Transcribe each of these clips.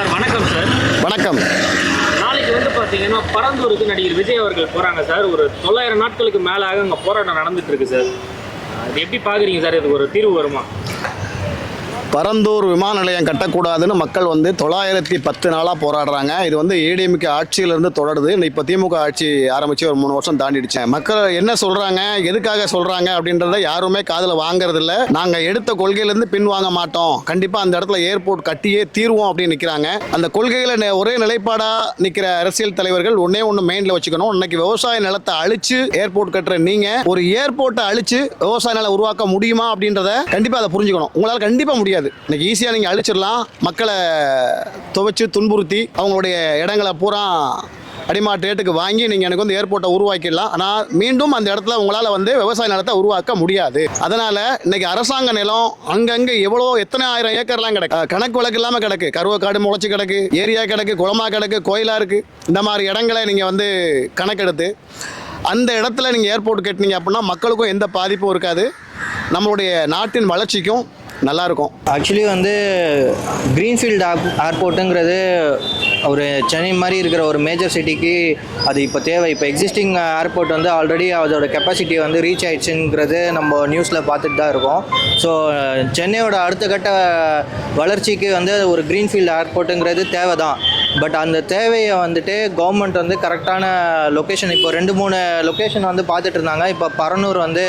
Sir வணக்கம் sir. வணக்கம். நாளைக்கு வந்து பார்த்தீங்கன்னா பரந்தூருக்கு நடிகர் விஜய் அவர்கள் போகிறாங்க சார். ஒரு 900 நாட்களுக்கு மேலாக அங்கே போராட்டம் நடந்துட்டு இருக்கு சார். அது எப்படி பார்க்குறீங்க சார்? இதுக்கு ஒரு தீர்வு வருமா? பரந்தூர் விமான நிலையம் கட்டக்கூடாதுன்னு மக்கள் வந்து 910 நாளாக போராடுறாங்க. இது வந்து ஏடிஎம்கே ஆட்சியிலிருந்து தொடருது. இப்போ திமுக ஆட்சி ஆரம்பித்து ஒரு 3 வருஷம் தாண்டிடுச்சு. மக்கள் என்ன சொல்கிறாங்க, எதுக்காக சொல்கிறாங்க அப்படின்றத யாருமே காதில் வாங்குறதில்ல. நாங்கள் எடுத்த கொள்கையிலேருந்து பின்வாங்க மாட்டோம், கண்டிப்பாக அந்த இடத்துல ஏர்போர்ட் கட்டியே தீர்வோம் அப்படின்னு நிற்கிறாங்க. அந்த கொள்கையில் ஒரே நிலைப்பாடாக நிற்கிற அரசியல் தலைவர்கள் ஒன்று மெயினில் வச்சுக்கணும். இன்னைக்கு விவசாய நிலத்தை அழிச்சு ஏர்போர்ட் கட்டுற நீங்கள் ஒரு ஏர்போர்ட்டை அழிச்சு விவசாய நிலம் உருவாக்க முடியுமா அப்படின்றத கண்டிப்பாக அதை புரிஞ்சுக்கணும். உங்களால் கண்டிப்பாக முடியாது. இன்னைக்கு ஈஸியாக நீங்கள் அழிச்சிடலாம். மக்களை துவைச்சு துன்புறுத்தி அவங்களுடைய இடங்களை பூரா அடிமாட்டு ரேட்டுக்கு வாங்கி நீங்கள் எனக்கு வந்து ஏர்போர்ட்டை உருவாக்கிடலாம். ஆனால் மீண்டும் அந்த இடத்துல உங்களால் வந்து விவசாய நிலத்தை உருவாக்க முடியாது. அதனால் இன்னைக்கு அரசாங்க நிலம் அங்கங்கே எத்தனை ஆயிரம் ஏக்கர்லாம் கிடக்கு, கணக்கு வழக்கு இல்லாமல் கிடக்கு. கருவக்காடு முளைச்சி கிடக்கு, ஏரியா கிடக்கு, குளமா கிடக்கு, கோயிலாக இருக்குது. இந்த மாதிரி இடங்களை நீங்கள் வந்து கணக்கெடுத்து அந்த இடத்துல நீங்கள் ஏர்போர்ட் கட்டினீங்க அப்படின்னா மக்களுக்கும் எந்த பாதிப்பும் இருக்காது, நம்மளுடைய நாட்டின் வளர்ச்சிக்கும் நல்லாயிருக்கும். ஆக்சுவலி வந்து க்ரீன்ஃபீல்டு ஏர்போர்ட்டுங்கிறது ஒரு சென்னை மாதிரி இருக்கிற ஒரு மேஜர் சிட்டிக்கு அது இப்போ தேவை. இப்போ எக்ஸிஸ்டிங் ஏர்போர்ட் வந்து ஆல்ரெடி அதோட கெப்பாசிட்டி வந்து ரீச் ஆயிடுச்சுங்கிறது நம்ம நியூஸில் பார்த்துட்டு தான் இருக்கோம். ஸோ சென்னையோட அடுத்த கட்ட வளர்ச்சிக்கு வந்து ஒரு க்ரீன்ஃபீல்டு ஏர்போர்ட்டுங்கிறது தேவை தான். பட் அந்த தேவையை வந்துட்டு கவர்மெண்ட் வந்து கரெக்டான லொக்கேஷன், இப்போ 2-3 லொக்கேஷன் வந்து பார்த்துட்டு இருந்தாங்க. இப்போ பரனூர் வந்து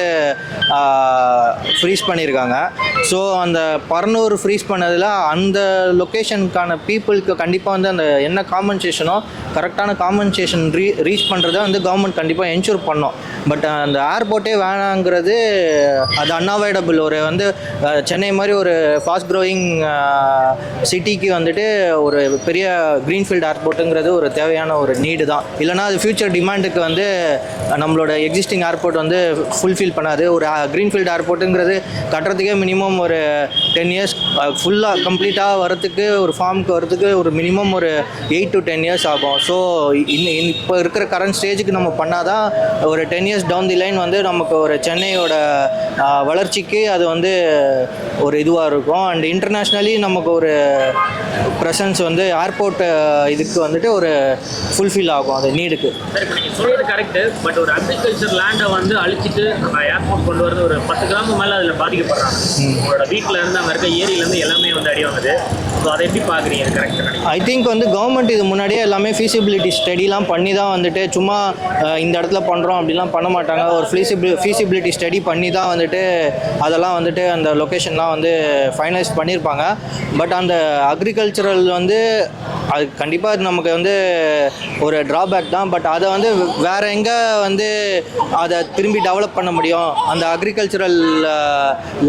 ஃப்ரீஸ் பண்ணியிருக்காங்க. ஸோ அந்த பரனூர் ஃப்ரீஸ் பண்ணதில் அந்த லொக்கேஷனுக்கான பீப்புளுக்கு கண்டிப்பாக வந்து அந்த என்ன காம்பன்சேஷனோ கரெக்டான காம்பன்சேஷன் ரீச் பண்ணுறதை வந்து கவர்மெண்ட் கண்டிப்பாக என்ஷூர் பண்ணோம். பட் அந்த ஏர்போர்ட்டே வேணாங்கிறது அது அன்அவாய்டபிள். ஒரு வந்து சென்னை மாதிரி ஒரு ஃபாஸ்ட் க்ரோயிங் சிட்டிக்கு வந்துட்டு ஒரு பெரிய க்ரீன்ஃபீல்டு ஏர்போர்ட்டுங்கிறது ஒரு தேவையான ஒரு நீடு தான். இல்லைனா அது ஃப்யூச்சர் டிமாண்டுக்கு வந்து நம்மளோட எக்ஸிஸ்டிங் ஏர்போர்ட் வந்து ஃபுல்ஃபில் பண்ணாது. ஒரு க்ரீன்ஃபீல்டு ஏர்போர்ட்டுங்கிறது கட்டுறதுக்கே மினிமம் ஒரு 10 years ஃபுல்லாக கம்ப்ளீட்டாக வரத்துக்கு, ஒரு ஃபார்முக்கு வரத்துக்கு ஒரு மினிமம் ஒரு 8 to 10 years ஆகும். ஸோ இப்போ இருக்கிற கரண்ட் ஸ்டேஜுக்கு நம்ம பண்ணால் தான் ஒரு 10 years டவுன் தி லைன் வந்து நமக்கு ஒரு சென்னையோட வளர்ச்சிக்கு அது வந்து ஒரு இதுவாக இருக்கும். அண்ட் இன்டர்நேஷ்னலி நமக்கு ஒரு ப்ரெசன்ஸ் வந்து ஏர்போர்ட் இதுக்கு வந்துட்டு ஒரு ஃபுல்ஃபில் ஆகும் அது நீடுக்கு. சார் இப்போ நீங்கள் சொல்கிறது கரெக்டு. பட் ஒரு அக்ரிகல்ச்சர் லேண்டை வந்து அழிச்சிட்டு ஏர்போர்ட் கொண்டு வரது ஒரு 10 கிராமம் மேலே அதில் பாதிக்கப்படுறாங்க. உங்களோட வீட்டில் இருந்து அங்கே இருக்க ஏரியிலேருந்து எல்லாமே வந்து அடி வாங்குது. ஸோ அதை எப்படி பார்க்குறீங்க? கரெக்டாக ஐ திங்க் வந்து கவர்மெண்ட் இது முன்னாடியே எல்லாமே ஃபீசிபிலிட்டி ஸ்டடிலாம் பண்ணி தான் வந்துட்டு சும்மா இந்த இடத்துல பண்ணுறோம் அப்படிலாம் பண்ண மாட்டாங்க. ஒரு ஃபீசிபிலிட்டி ஸ்டடி பண்ணி தான் வந்துட்டு அதெல்லாம் வந்துட்டு அந்த லொக்கேஷன்லாம் வந்து ஃபைனலைஸ் பண்ணியிருப்பாங்க. பட் அந்த அக்ரிகல்ச்சரல் வந்து அது கண்டிப்பாக நமக்கு வந்து ஒரு ட்ராபேக் தான். பட் அதை வந்து வேறு எங்கே வந்து அதை திரும்பி டெவலப் பண்ண முடியும், அந்த அக்ரிகல்ச்சரல்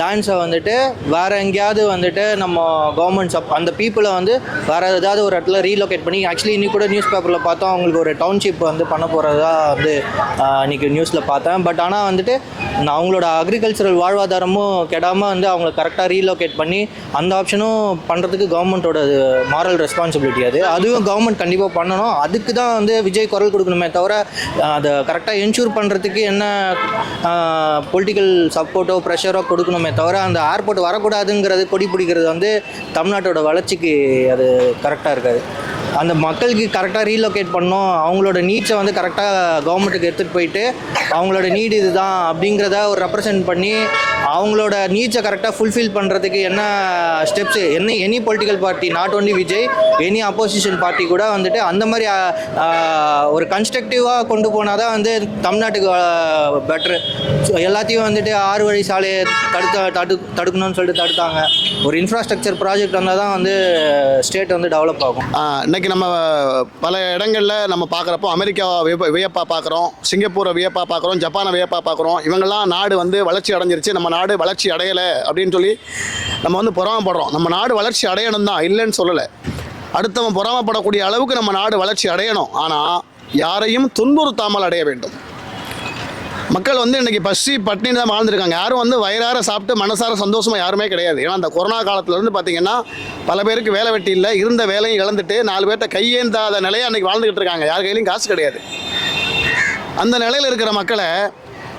லேண்ட்ஸை வந்துட்டு வேறு எங்கேயாவது வந்துட்டு நம்ம கவர்மெண்ட்ஸ் அந்த பீப்புளை வந்து வேறு ஏதாவது ஒரு இடத்துல ரீலொகேட் பண்ணி, ஆக்சுவலி இன்னைக்கு கூட நியூஸ் பேப்பரில் பார்த்தோம் அவங்களுக்கு ஒரு டவுன்ஷிப் வந்து பண்ண போகிறதா வந்து இன்றைக்கி நியூஸில் பார்த்தேன். பட் ஆனால் வந்துட்டு அவங்களோட அக்ரிகல்ச்சரல் வாழ்வாதாரமும் கெடாமல் வந்து அவங்கள கரெக்டாக ரீலொகேட் பண்ணி அந்த ஆப்ஷனும் பண்ணுறதுக்கு கவர்மெண்ட்டோட மாரல் ரெஸ்பான்சிபிலிட்டி. அதுவும் கவர்மெண்ட் கண்டிப்பாக பண்ணணும். அதுக்கு தான் வந்து விஜய் குரல் கொடுக்கணுமே தவிர அதை கரெக்டாக என்ஷூர் பண்ணுறதுக்கு என்ன பொலிட்டிக்கல் சப்போர்ட்டோ ப்ரெஷரோ கொடுக்கணுமே தவிர அந்த ஏர்போர்ட் வரக்கூடாதுங்கிறது கொடி பிடிக்கிறது வந்து தமிழ்நாட்டோட வளர்ச்சிக்கு அது கரெக்டாக இருக்காது. அந்த மக்களுக்கு கரெக்டாக ரீலொகேட் பண்ணணும், அவங்களோட நீட்ஸை வந்து கரெக்டாக கவர்மெண்ட்டுக்கு எடுத்துகிட்டு போயிட்டு அவங்களோட நீடு இது தான் அப்படிங்கிறத ஒரு ரெப்ரசன்ட் பண்ணி அவங்களோட நீட்ஸை கரெக்டாக ஃபுல்ஃபில் பண்ணுறதுக்கு என்ன steps any political party, not only Vijay, any opposition party கூட வந்துட்டு அந்த மாதிரி ஒரு கன்ஸ்ட்ரக்டிவாக கொண்டு போனால் தான் வந்து தமிழ்நாட்டுக்கு பெட்ரு. ஸோ எல்லாத்தையும் வந்துட்டு 6 வழி சாலையை தடுக்கணும்னு சொல்லிட்டு தடுத்தாங்க. ஒரு இன்ஃப்ராஸ்ட்ரக்சர் ப்ராஜெக்ட் வந்தால் தான் வந்து ஸ்டேட் வந்து டெவலப் ஆகும். இன்றைக்கி நம்ம பல இடங்களில் நம்ம பார்க்குறப்போ அமெரிக்காவை வியப்பாக பார்க்குறோம், சிங்கப்பூரை வியப்பாக பார்க்குறோம், ஜப்பானை வியப்பாக பார்க்குறோம். இவங்கெல்லாம் நாடு வந்து வளர்ச்சி அடைஞ்சிருச்சு, நம்ம நாடு வளர்ச்சி அடையலை அப்படின்னு சொல்லி நம்ம வந்து பொறாமப்படுறோம். நம்ம நாடு வளர்ச்சி அடையணும் தான், இல்லைன்னு சொல்லலை. அடுத்தவன் பொறாமப்படக்கூடிய அளவுக்கு நம்ம நாடு வளர்ச்சி அடையணும். ஆனால் யாரையும் துன்புறுத்தாமல் அடைய வேண்டும். மக்கள் வந்து இன்றைக்கி பசி பட்டினி தான் வாழ்ந்துருக்காங்க. யாரும் வந்து வயிறார சாப்பிட்டு மனசார சந்தோஷமாக யாருமே கிடையாது. ஏன்னா அந்த கொரோனா காலத்துலேருந்து பார்த்திங்கன்னா பல பேருக்கு வேலை வெட்டி இல்லை, இருந்த வேலையும் இழந்துட்டு 4 பேர்கிட்ட கையேந்தாத நிலையை அன்றைக்கி வாழ்ந்துக்கிட்டு இருக்காங்க. யார் கையிலையும் காசு கிடையாது. அந்த நிலையில் இருக்கிற மக்களை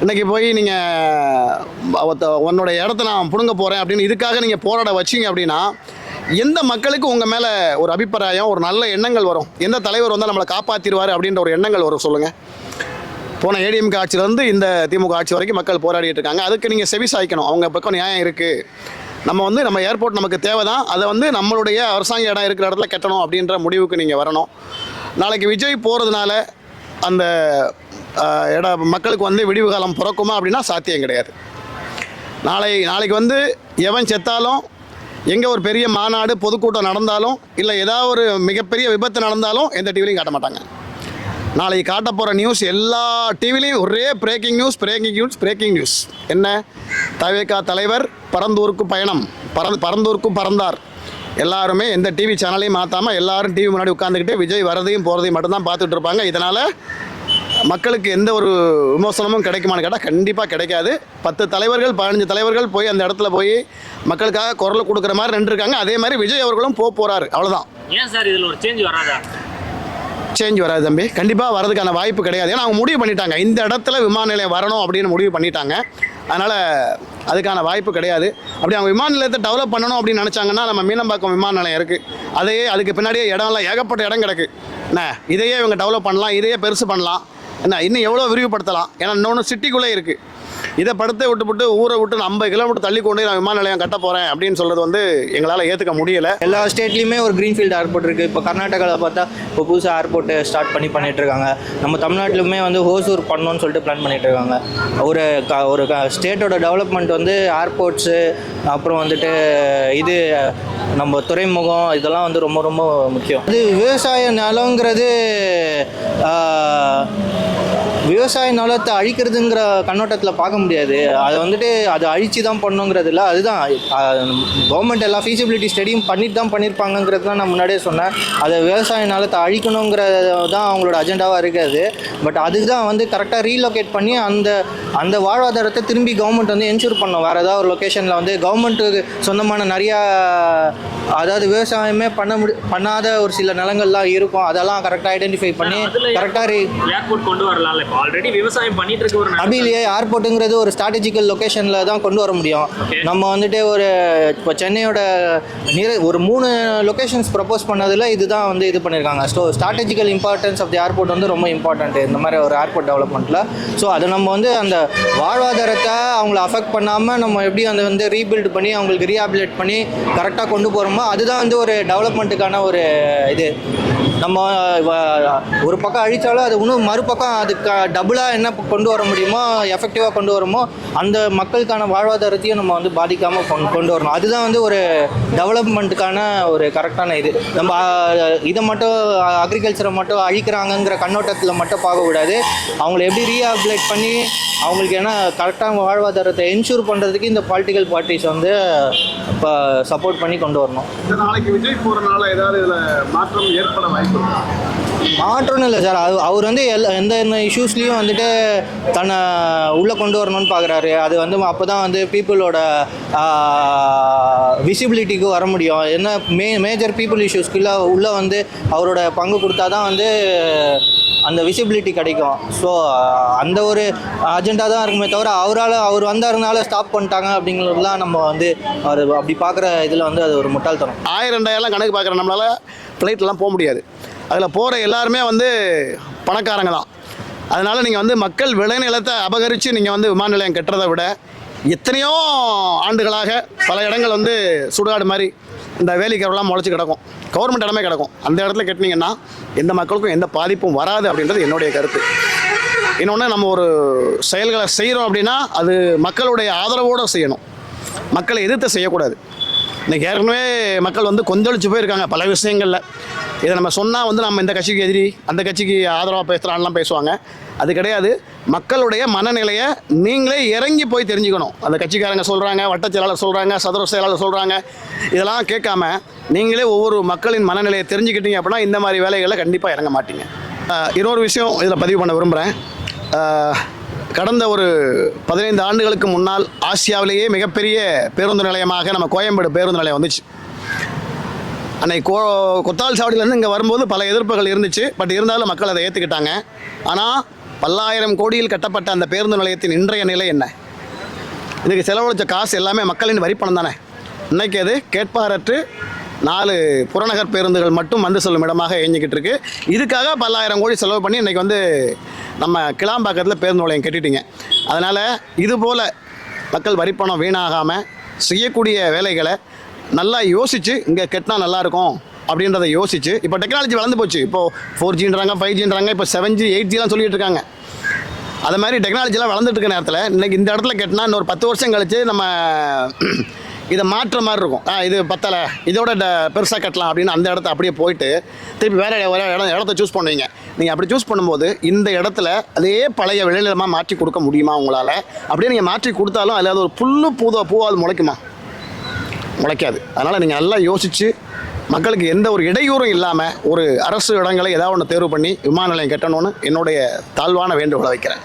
இன்றைக்கி போய் நீங்கள் உன்னோட இடத்த நான் பிடுங்க போகிறேன் அப்படின்னு இதுக்காக நீங்கள் போராட வச்சிங்க அப்படின்னா எந்த மக்களுக்கு உங்கள் மேலே ஒரு அபிப்பிராயம், ஒரு நல்ல எண்ணங்கள் வரும்? எந்த தலைவர் வந்தால் நம்மளை காப்பாற்றிடுவார் அப்படின்ற ஒரு எண்ணங்கள் வரும் சொல்லுங்கள். போன ஏடிஎம்கே ஆட்சியிலேருந்து இந்த திமுக ஆட்சி வரைக்கும் மக்கள் போராடிட்டு இருக்காங்க. அதுக்கு நீங்கள் செவி சாய்க்கணும். அவங்க பக்கம் நியாயம் இருக்குது. நம்ம ஏர்போர்ட் நமக்கு தேவை தான், அதை நம்மளுடைய அரசாங்க இடம் இருக்கிற இடத்துல கட்டணும் அப்படின்ற முடிவுக்கு நீங்கள் வரணும். நாளைக்கு விஜய் போகிறதுனால அந்த மக்களுக்கு விடிவு காலம் பிறக்குமா அப்படின்னா சாத்தியம் கிடையாது. நாளைக்கு எவன் செத்தாலும், எங்கே ஒரு பெரிய மாநாடு பொதுக்கூட்டம் நடந்தாலும், இல்லை ஏதாவது ஒரு மிகப்பெரிய விபத்து நடந்தாலும் எந்த டிவிலையும் காட்ட மாட்டாங்க. நாளைக்கு காட்ட போகிற நியூஸ் எல்லா டிவிலையும் ஒரே பிரேக்கிங் நியூஸ். என்ன? தவேகா தலைவர் பரந்தூருக்கு பயணம், பரந்தூருக்கும் பறந்தார். எல்லாருமே எந்த டிவி சேனலையும் மாற்றாமல் எல்லாரும் டிவி முன்னாடி உட்காந்துக்கிட்டு விஜய் வரதையும் போகிறதையும் மட்டும்தான் பார்த்துட்டு இருப்பாங்க. இதனால் மக்களுக்கு எந்த ஒரு விமர்சனமும் கிடைக்குமான்னு கேட்டால் கண்டிப்பாக கிடைக்காது. 10 தலைவர்கள் 15 தலைவர்கள் போய் அந்த இடத்துல போய் மக்களுக்காக குரல் கொடுக்குற மாதிரி நின்றுருக்காங்க. அதே மாதிரி விஜய் அவர்களும் போகிறாரு. அவ்வளோதான். ஏன் சார் இதில் ஒரு சேஞ்ச் வராதா? சேஞ்ச் வராது தம்பி, கண்டிப்பாக வரதுக்கான வாய்ப்பு கிடையாது. ஏன்னா அவங்க முடிவு பண்ணிட்டாங்க, இந்த இடத்துல விமான நிலையம் வரணும் அப்படின்னு முடிவு பண்ணிட்டாங்க. அதனால் அதுக்கான வாய்ப்பு கிடையாது. அப்படி அவங்க விமான நிலையத்தை டெவலப் பண்ணணும் அப்படின்னு நினச்சாங்கன்னா, நம்ம மீனம்பாக்கம் விமான நிலையம் இருக்குது, அதுக்கு பின்னாடியே இடம்லாம் ஏகப்பட்ட இடம் கிடக்கு. என்ன, இதையே இவங்க டெவலப் பண்ணலாம், இதையே பெருசு பண்ணலாம். என்ன, இன்னும் எவ்வளோ விரிவுபடுத்தலாம். ஏன்னா இன்னொன்று சிட்டிக்குள்ளே இருக்குது. இதை படத்தை விட்டு ஊரை விட்டு 50 கிலோமீட்டர் தள்ளி கொண்டு நான் விமான நிலையம் கட்ட போகிறேன் அப்படின்னு சொல்கிறது எங்களால் ஏற்றுக்க முடியலை. எல்லா ஸ்டேட்லேயுமே ஒரு க்ரீன்ஃபீல்டு ஏர்போர்ட் இருக்குது. இப்போ கர்நாடகாவில் பார்த்தா இப்போ புதுசாக ஏர்போர்ட்டு ஸ்டார்ட் பண்ணிகிட்ருக்காங்க. நம்ம தமிழ்நாட்டிலுமே ஹோசூர் பண்ணணும்னு சொல்லிட்டு பிளான் பண்ணிகிட்ருக்காங்க. ஒரு ஸ்டேட்டோட டெவலப்மெண்ட் ஏர்போர்ட்ஸு, அப்புறம் இது நம்ம துறைமுகம், இதெல்லாம் ரொம்ப ரொம்ப முக்கியம். இது விவசாய நிலங்கிறது விவசாய நிலத்தை அழிக்கிறதுங்கிற கண்ணோட்டத்தில் பார்க்க முடியாது. அது அதை அழித்து தான் பண்ணணுங்கிறது இல்லை. அதுதான் கவர்மெண்ட் எல்லா ஃபீஸிபிலிட்டி ஸ்டடியும் பண்ணியிருப்பாங்கங்கிறது தான் நான் முன்னாடியே சொன்னேன். அதை விவசாய நிலத்தை அழிக்கணுங்கிறது தான் அவங்களோட அஜெண்டாவாக இருக்காது. பட் அதுக்கு தான் கரெக்டாக ரீலொகேட் பண்ணி அந்த வாழ்வாதாரத்தை திரும்பி கவர்மெண்ட் என்ஷூர் பண்ணணும். வேறு ஏதாவது ஒரு லொக்கேஷனில் கவர்மெண்ட்டுக்கு சொந்தமான நிறையா, அதாவது விவசாயமே பண்ணாத ஒரு சில நிலங்கள்லாம் இருக்கும். அதெல்லாம் கரெக்டாக ஐடென்டிஃபை பண்ணி கரெக்டாக ஏர்போர்ட் கொண்டு வரலாம். இப்போ ஆல்ரெடி விவசாயம் பண்ணிட்டு இருக்க ஒரு அப்படி இல்லையே, ஏர்போர்ட்டுங்கிறது ஒரு ஸ்ட்ராட்டஜிக்கல் லொக்கேஷனில் தான் கொண்டு வர முடியும். நம்ம ஒரு இப்போ சென்னையோட ஒரு 3 லொக்கேஷன்ஸ் ப்ரப்போஸ் பண்ணதில் இதுதான் இது பண்ணியிருக்காங்க. So strategical importance of the airport ரொம்ப இம்பார்ட்டன்ட் இந்த மாதிரி ஒரு ஏர்போர்ட் டெவலப்மெண்ட்டில். ஸோ அதை நம்ம அந்த வாழ்வாதாரத்தை அவங்கள அஃபெக்ட் பண்ணாமல் நம்ம எப்படி ரீபில்ட் பண்ணி அவங்களுக்கு ரீஹாபிலேட் பண்ணி கரெக்டாக கொண்டு போகிறோமோ அதுதான் ஒரு டெவலப்மெண்ட்டுக்கான ஒரு இது. நம்ம ஒரு பக்கம் அழித்தாலும் அது இன்னும் மறுபக்கம் அதுக்கு டபுளாக என்ன கொண்டு வர முடியுமோ, எஃபெக்டிவாக கொண்டு வரமோ அந்த மக்களுக்கான வாழ்வாதாரத்தையும் நம்ம பாதிக்காமல் கொண்டு வரணும். அதுதான் ஒரு டெவலப்மெண்ட்டுக்கான ஒரு கரெக்டான இது. நம்ம இதை மட்டும் அக்ரிகல்ச்சரை மட்டும் அழிக்கிறாங்கங்கிற கண்ணோட்டத்தில் மட்டும் பார்க்கக்கூடாது. அவங்கள எப்படி ரீஹாபிலேட் பண்ணி அவங்களுக்கு ஏன்னா கரெக்டான வாழ்வாதாரத்தை என்ஷூர் பண்ணுறதுக்கு இந்த பொலிட்டிக்கல் பார்ட்டிஸ் இப்போ சப்போர்ட் பண்ணி கொண்டு வரணும். நாளைக்கு விஜய் போகிறனால ஏதாவது இதில் மாற்றம் ஏற்பட வாய்ப்பு? மாற்றம்னு இல்லை சார், அவர் எந்த இஷ்யூஸ்லேயும் தன்னை உள்ளே கொண்டு வரணும்னு பார்க்குறாரு. அது அப்போ தான் பீப்புளோட விசிபிலிட்டிக்கு வர முடியும். என்ன மேஜர் பீப்புள் இஷ்யூஸ்க்குள்ளே உள்ளே அவரோட பங்கு கொடுத்தா தான் அந்த விசிபிலிட்டி கிடைக்கும். ஸோ அந்த ஒரு அஜெண்டா தான் இருக்குமே தவிர அவர் வந்தாருனால ஸ்டாப் பண்ணிட்டாங்க அப்படிங்கிறதுலாம் நம்ம அவர் அப்படி பார்க்குற இதில் அது ஒரு முட்டாள்தனம். 1000-2000 கணக்கு பார்க்குற நம்மளால் ஃப்ளைட்லாம் போக முடியாது. அதில் போகிற எல்லாருமே பணக்காரங்க தான். அதனால் நீங்கள் மக்கள் விளைநிலத்தை அபகரித்து நீங்கள் விமான நிலையம் கட்டுறதை விட எத்தனையோ ஆண்டுகளாக பல இடங்கள் சுடுகாடு மாதிரி இந்த வேலிக்கரெல்லாம் முளைச்சி கிடக்கும், கவர்மெண்ட் இடமே கிடக்கும். அந்த இடத்துல கட்டினீங்கன்னா எந்த மக்களுக்கும் எந்த பாதிப்பும் வராது அப்படின்றது என்னுடைய கருத்து. இன்னொன்று, நம்ம ஒரு செயல்களை செய்கிறோம் அப்படின்னா அது மக்களுடைய ஆதரவோடு செய்யணும், மக்களை எதிர்த்து செய்யக்கூடாது. இன்றைக்கி ஏற்கனவே மக்கள் கொந்தளிச்சு போயிருக்காங்க பல விஷயங்களில். இதை நம்ம சொன்னால் நம்ம இந்த கட்சிக்கு எதிரி, அந்த கட்சிக்கு ஆதரவாக பேசுகிறான்லாம் பேசுவாங்க. அது கிடையாது. மக்களுடைய மனநிலையை நீங்களே இறங்கி போய் தெரிஞ்சுக்கணும். அந்த கட்சிக்காரங்க சொல்கிறாங்க, வட்டச் செயலாளர் சொல்கிறாங்க, சதுர செயலாளர் சொல்கிறாங்க, இதெல்லாம் கேட்காம நீங்களே ஒவ்வொரு மக்களின் மனநிலையை தெரிஞ்சுக்கிட்டீங்க அப்படின்னா இந்த மாதிரி வேலைகளை கண்டிப்பாக இறங்க மாட்டீங்க. இன்னொரு விஷயம் இதில் பதிவு பண்ண விரும்புகிறேன். கடந்த ஒரு 15 ஆண்டுகளுக்கு முன்னால் ஆசியாவிலேயே மிகப்பெரிய பேருந்து நிலையமாக நம்ம கோயம்பேடு பேருந்து நிலையம் வந்துச்சு. அன்னைக்கு கொத்தால் சாவடியிலேருந்து இங்கே வரும்போது பல எதிர்ப்புகள் இருந்துச்சு. பட் இருந்தாலும் மக்கள் அதை ஏற்றுக்கிட்டாங்க. ஆனால் பல்லாயிரம் கோடியில் கட்டப்பட்ட அந்த பேருந்து நிலையத்தின் இன்றைய நிலை என்ன? இதுக்கு செலவழித்த காசு எல்லாமே மக்களின் வரிப்பணம் தானே. இன்றைக்கி அது கேட்பாரற்று 4 புறநகர் பேருந்துகள் மட்டும் வந்து செல்லும் இடமாக இயங்கிக்கிட்டு இருக்கு. இதுக்காக பல்லாயிரம் கோடி செலவு பண்ணி இன்றைக்கி வந்து நம்ம கிளாம்பாக்கத்தில் பேருந்து நிலையம் கட்டிட்டீங்க. அதனால் இதுபோல் மக்கள் வரிப்பணம் வீணாகாமல் செய்யக்கூடிய வேலைகளை நல்லா யோசித்து இங்கே கட்டினா நல்லாயிருக்கும் அப்படின்றத யோசித்து, இப்போ டெக்னாலஜி வளர்ந்து போச்சு. இப்போது 4Gன்றாங்க, 5Gன்றாங்க, இப்போ 7G 8Gலாம் சொல்லிகிட்டு இருக்காங்க. அது மாதிரி டெக்னாலஜிலாம் வளர்ந்துட்டு இருக்க நேரத்தில் இன்றைக்கி இந்த இடத்துல கட்டினா இன்னொரு 10 வருஷம் கழித்து நம்ம இதை மாற்ற மாதிரி இருக்கும். இது பத்தலை, இதோட பெருசாக கட்டலாம் அப்படின்னு அந்த இடத்த அப்படியே போயிட்டு திருப்பி வேறு இடத்த சூஸ் பண்ணுவீங்க. நீங்கள் அப்படி சூஸ் பண்ணும்போது இந்த இடத்துல அதே பழைய விளைநிலமாக மாற்றி கொடுக்க முடியுமா உங்களால்? அப்படியே நீங்கள் மாற்றி கொடுத்தாலும் அதில் ஒரு பூவாது முளைக்குமா? முளைக்காது. அதனால் நீங்கள் நல்லா யோசித்து மக்களுக்கு எந்த ஒரு இடையூறும் இல்லாமல் ஒரு அரசு இடங்களை ஏதாவது ஒன்று தேர்வு பண்ணி விமான நிலையம் கட்டணும்னு என்னுடைய தாழ்வான வேண்டுகோளை வைக்கிறேன்.